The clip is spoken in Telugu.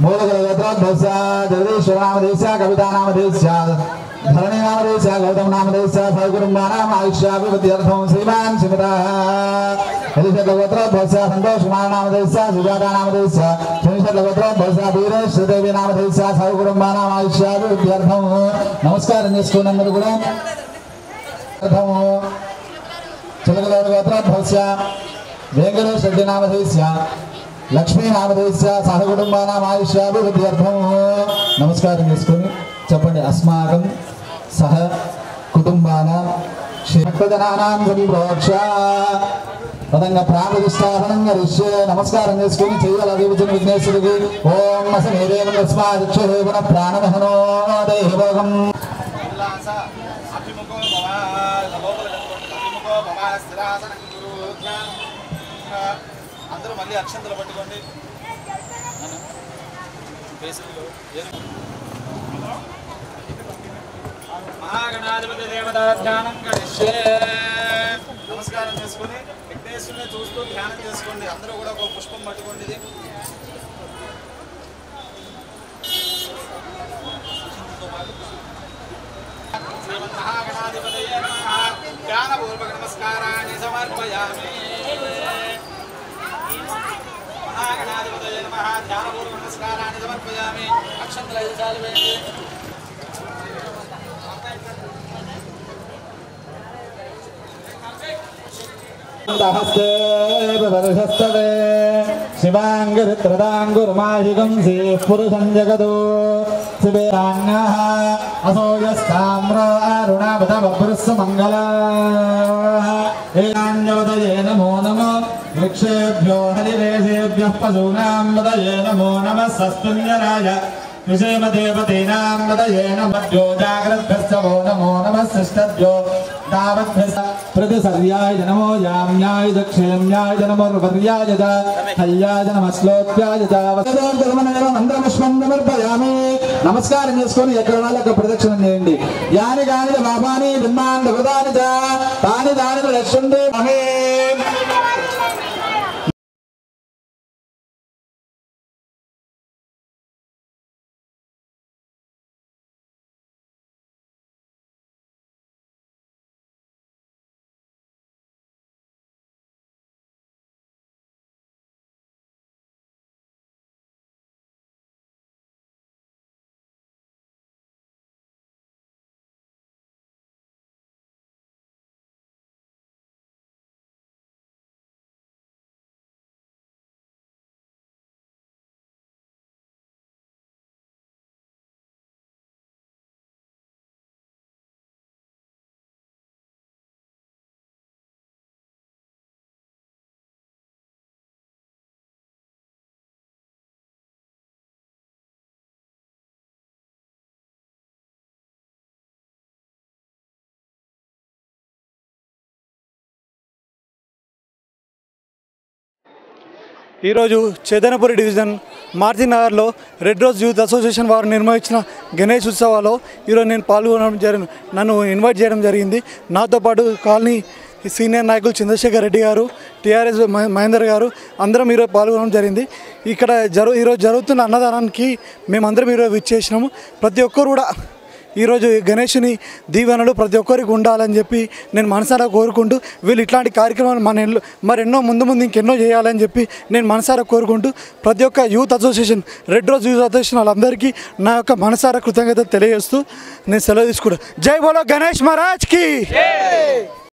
मूलगोत्रोद्भवस्य जगदीश्वरनामधेयस्य कवितानामधेयस्य धरणीनामधेयस्य गौतमनामधेयस्य सर्वकुटुम्बानाम् आयुष्याभिवृद्ध्यर्थं श्रीमान् श्रीमतः यदिशतगोत्रोद्भवस्य सन्तोषकुमारनामधेयस्य सुजातानामधेयस्य शनिशतगोत्रोद्भवस्य वीरेश्वरदेवीनामधेयस्य सर्वकुटुम्बानाम् आयुष्याभिवृद्ध्यर्थं नमस्कारं చేసుకోండి అందరూ కూడా चिलकगोत्रोद्भवस्य वेंकटेश्वरनामधेयस्य लक्ष्मीनामधेयस्य सहकुटुम्बानाम् आयुष्याभिवृद्ध्यर्थं नमस्कारं చేసుకొని చెప్పండి अस्माकं सह कुटुम्बानां श्रीभक्तजनानां संप्रोक्ष पदंग प्राणप्रतिष्ठापनं करिष्ये नमस्कारं చేసుకొని చేయాలి అదేవిధంగా విఘ్నేశ్వరుడికి ఓం అసమేదేవ తస్మాదిక్షే పునః ప్రాణదహనో దేవోగం అందరూ మళ్ళీ అక్షంతలు పట్టుకోండి మహాగణాధిపతి దేవతా ధ్యానం కరిష్యే నమస్కారం చేసుకొని విఘ్నేశ్వరుని చూస్తూ ధ్యానం చేసుకోండి అందరూ కూడా ఒక పుష్పం పట్టుకోండి ఇది శ్రీమన్మహాగణాధిపతయే నమః ధ్యానపూర్వక నమస్కారాన్ని సమర్పయామి మహాగణాధిపతయే నమః ధ్యానపూర్వక నమస్కారాన్ని సమర్పయామి అక్షంతలు 5 సార్లు వేయండి हस्ते प्रदर्शस्तवे शिवाङ्गरित्रदाङ्गुर्माहिकं पुरुषं जगदो शिवेराङ्गः असो यस्ताम्रो अरुणापदबभ्रुस्स मङ्गलः एकाञ्जोदये नमो नमः वृक्षेभ्यो हरिवेशेभ्यः पशूनां वदये नमो नमः सस्मिन्जराय विषेमदेवतीनां वदये नमो जाग्रद्भ्यश्च वो नमो नमः शिष्टभ्यो तावद्भ्यश्च प्रतिसर्याय नमो याम्याय दक्षिण्याय नमो वर्याय च हल्याय नमः श्लोक्याय च మంత్రపుష్పం సమర్పయామి నమస్కారం చేసుకొని ఎక్కడ వాళ్ళకి ప్రదక్షిణం చేయండి యాని గాని పాపాని బ్రహ్మాండ హృదాని చ తాని దాని రక్షండి మహే ఈరోజు చైతన్యపురి డివిజన్ మార్జినగర్లో రెడ్ రోజ్ యూత్ అసోసియేషన్ వారు నిర్వహించిన గణేష్ ఉత్సవాల్లో ఈరోజు నేను పాల్గొనడం నన్ను ఇన్వైట్ చేయడం జరిగింది. నాతో పాటు కాలనీ సీనియర్ నాయకులు చంద్రశేఖర్ రెడ్డి గారు, టీఆర్ఎస్ మహేందర్ గారు అందరం ఈరోజు పాల్గొనడం జరిగింది. ఇక్కడ ఈరోజు జరుగుతున్న అన్నదానానికి మేమందరం ఈరోజు విచ్చేసినాము. ప్రతి ఒక్కరు కూడా ఈరోజు గణేషుని దీవెనలు ప్రతి ఒక్కరికి ఉండాలని చెప్పి నేను మనసారా కోరుకుంటూ వీళ్ళు ఇట్లాంటి కార్యక్రమాలు మరెన్నో ముందు ఇంకెన్నో చేయాలని చెప్పి నేను మనసారా కోరుకుంటూ ప్రతి ఒక్క youth association red rose youth association వాళ్ళందరికీ నా యొక్క మనసారా కృతజ్ఞత తెలియజేస్తూ నేను సెలవు తీసుకుంటాను. జై బోలో గణేష్ మహారాజ్కి.